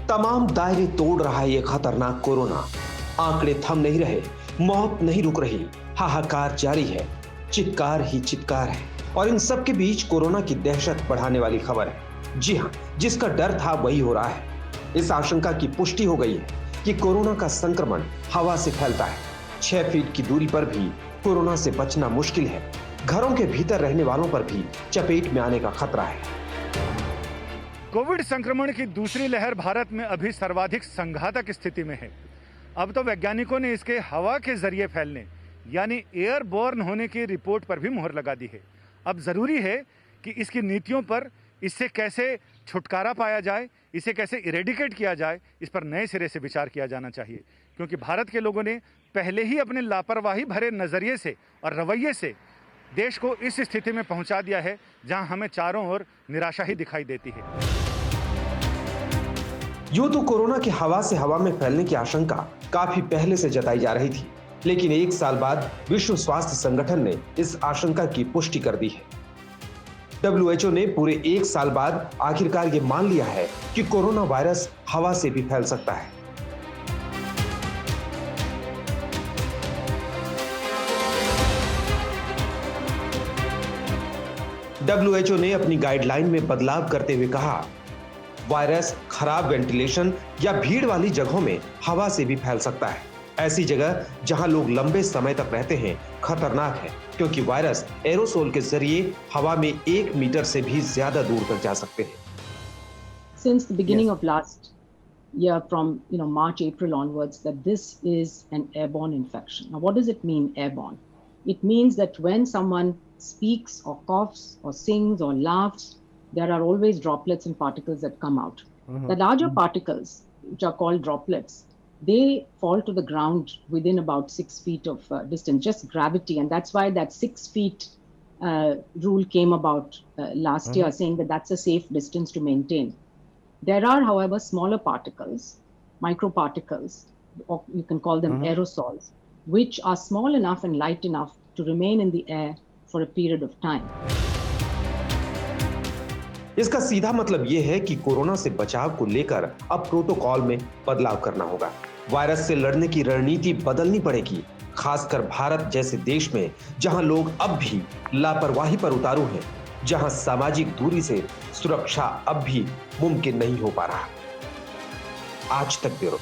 तमाम दायरे तोड़ रहा है ये खतरनाक कोरोना। आंकड़े थम नहीं रहे, मौत नहीं रुक रही, हाहाकार जारी है, चित्कार ही चित्कार है। और इन सब के बीच कोरोना की दहशत बढ़ाने वाली खबर है। जी हां, जिसका डर था वही हो रहा है। इस आशंका की पुष्टि हो गई है कि कोरोना का संक्रमण हवा से फैलता है। 6 फीट की दूरी पर भी कोरोना से बचना मुश्किल है। घरों के भीतर रहने वालों पर भी चपेट में आने का खतरा है। कोविड संक्रमण की दूसरी लहर भारत में अभी सर्वाधिक संघातक स्थिति में है। अब तो वैज्ञानिकों ने इसके हवा के जरिए फैलने यानी एयरबोर्न होने की रिपोर्ट पर भी मुहर लगा दी है। अब जरूरी है कि इसकी नीतियों पर, इससे कैसे छुटकारा पाया जाए, इसे कैसे इरेडिकेट किया जाए, इस पर नए सिरे से विचार किया जाना चाहिए। क्योंकि भारत के लोगों ने पहले ही अपने लापरवाही भरे नजरिए से और रवैये से देश को इस स्थिति में पहुंचा दिया है जहां हमें चारों ओर निराशा ही दिखाई देती है। यूं तो कोरोना की हवा से हवा में फैलने की आशंका काफी पहले से जताई जा रही थी, लेकिन 1 साल बाद विश्व स्वास्थ्य संगठन ने इस आशंका की पुष्टि कर दी है। WHO ने पूरे 1 साल बाद आखिरकार ये मान लिया है कि कोरोना वायरस हवा से भी फैल सकता है। WHO ने अपनी गाइडलाइन में बदलाव करते हुए कहा, वायरस खराब वेंटिलेशन या भीड़ वाली जगहों में हवा से भी फैल सकता है। ऐसी जगह जहां लोग लंबे समय तक रहते हैं खतरनाक है, क्योंकि वायरस एरोसोल के जरिए हवा में 1 मीटर से भी ज्यादा दूर तक जा सकते हैं। Since the beginning of last year, from March, April onwards, that this is an airborne infection. Now, what does it mean, airborne? It means that when someone speaks or coughs or sings or laughs, there are always droplets and particles that come out. The larger particles, which are called droplets, they fall to the ground within about 6 feet of distance, just gravity. And that's why that 6 feet rule came about last year, saying that that's a safe distance to maintain. There are, however, smaller particles, microparticles, or you can call them aerosols, which are small enough and light enough to remain in the air for a period of time. इसका सीधा मतलब यह है कि corona से बचाव को लेकर अब प्रोटोकॉल में बदलाव करना होगा। वायरस से लड़ने की रणनीति बदलनी पड़ेगी, खासकर भारत जैसे देश में जहां लोग अब भी लापरवाही पर उतारू हैं, जहां सामाजिक दूरी से सुरक्षा अब भी मुमकिन नहीं हो पा रहा। आज तक ब्यूरो।